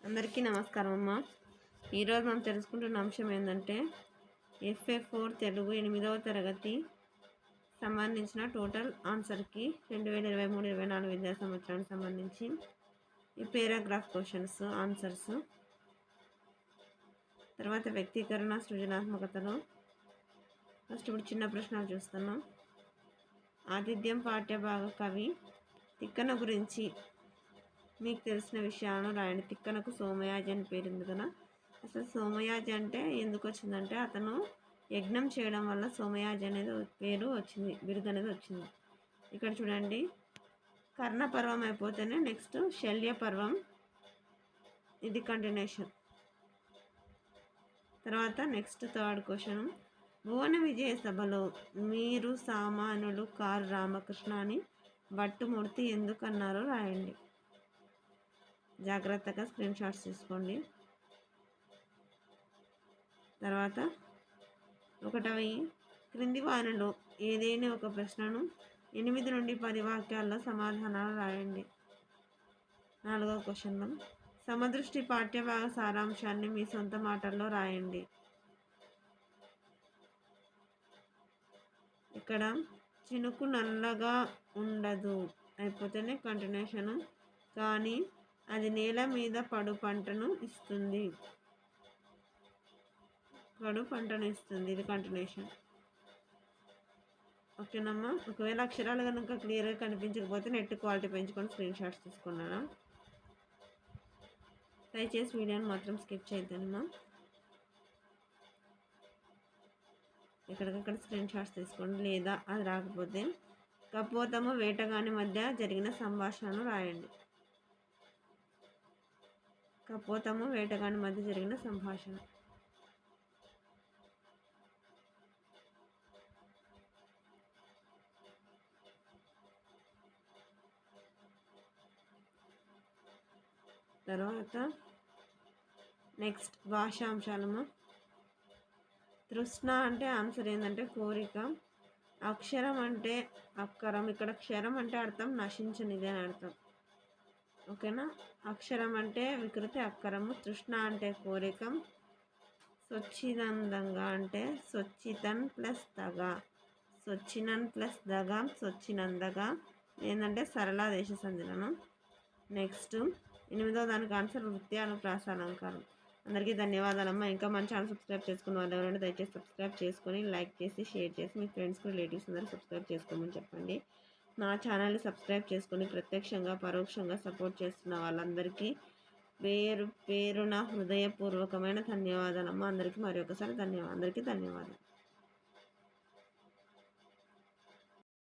అందరికీ నమస్కారం అమ్మ. ఈరోజు మనం తెలుసుకుంటున్న అంశం ఏంటంటే FA4 తెలుగు 8వ తరగతి సంబంధించిన టోటల్ ఆన్సర్కి 2023-24 విద్యా సంవత్సరానికి సంబంధించి ఈ పేరాగ్రాఫ్ క్వశ్చన్స్ ఆన్సర్స్, తర్వాత వ్యక్తీకరణ సృజనాత్మకతలో ఫస్ట్ ఇప్పుడు చిన్న ప్రశ్నలు చూస్తున్నాం. ఆతిథ్యం పాఠ్యభాగ కవి తిక్కన గురించి మీకు తెలిసిన విషయాలను రాయండి. తిక్కనకు సోమయాజి అని పేరు ఉంది కదా. అసలు సోమయాజి అంటే ఎందుకు వచ్చిందంటే అతను యజ్ఞం చేయడం వల్ల సోమయాజి అనేది పేరు వచ్చింది, బిరుదు అనేది వచ్చింది. ఇక్కడ చూడండి, కర్ణ పర్వం అయిపోతేనే నెక్స్ట్ శల్య పర్వం, ఇది కంటిన్యూషన్. తర్వాత నెక్స్ట్ థర్డ్ క్వశ్చన్, భువన విజయ సభలో మీరు సామానులు కారు రామకృష్ణ అని భట్టుమూర్తి ఎందుకు అన్నారో రాయండి. జాగ్రత్తగా స్క్రీన్ షాట్స్ తీసుకోండి. తర్వాత ఒకటవి, క్రింది వారిలో ఏదైనా ఒక ప్రశ్నను 8 నుండి 10 వాక్యాల్లో సమాధానాలు రాయండి. 4వ క్వశ్చన్లో సమదృష్టి పాఠ్యభాగ సారాంశాన్ని మీ సొంత మాటల్లో రాయండి. ఇక్కడ చినుకు నల్లగా ఉండదు అయిపోతేనే కంటిన్యూషను, కానీ అది నేల మీద పడు పంటను ఇస్తుంది, ఇది కంటిన్యూషన్. ఓకేనమ్మా. ఒకవేళ అక్షరాలు కనుక క్లియర్గా కనిపించకపోతే నెట్ క్వాలిటీ పెంచుకొని స్క్రీన్ షాట్స్ తీసుకున్నాను. దయచేసి వీడియోని మాత్రం స్కిప్ చేయొద్దమ్మా. ఎక్కడికక్కడ స్క్రీన్ షాట్స్ తీసుకోండి, లేదా అది రాకపోతే కపోతము వేటగాని మధ్య జరిగిన సంభాషణను రాయండి. కపోతము వేటగాని మధ్య జరిగిన సంభాషణ. తర్వాత నెక్స్ట్ భాషాంశాలము. తృష్ణ అంటే ఆన్సర్ ఏంటంటే కోరిక. అక్షరం అంటే అక్కరం, ఇక్కడ క్షరం అంటే అర్థం నశించనిది అని అర్థం. ఓకేనా. అక్షరం అంటే వికృతి, అక్కరము. తృష్ణ అంటే కోరిక. స్వచ్ఛినందంగా అంటే స్వచ్ఛితన్ ప్లస్ దగా, స్వచ్ఛినన్ ప్లస్ దగా, స్వచ్ఛినందగా ఏంటంటే సరళ దేశ సంచలనం. నెక్స్ట్ 8వ దానికి ఆన్సర్ వృత్తి అనుప్రాస అలంకారం. అందరికీ ధన్యవాదాలమ్మా. ఇంకా మన ఛానల్ సబ్స్క్రైబ్ చేసుకున్న వాళ్ళు ఎవరైనా దయచేసి సబ్స్క్రైబ్ చేసుకొని లైక్ చేసి షేర్ చేసి మీ ఫ్రెండ్స్కి రిలేటివ్స్ అందరూ సబ్స్క్రైబ్ చేసుకోమని చెప్పండి. నా ఛానల్ని సబ్స్క్రైబ్ చేసుకొని ప్రత్యక్షంగా పరోక్షంగా సపోర్ట్ చేస్తున్న వాళ్ళందరికీ పేరున హృదయపూర్వకమైన ధన్యవాదాలమ్మా. అందరికీ మరి ఒకసారి అందరికీ ధన్యవాదాలు.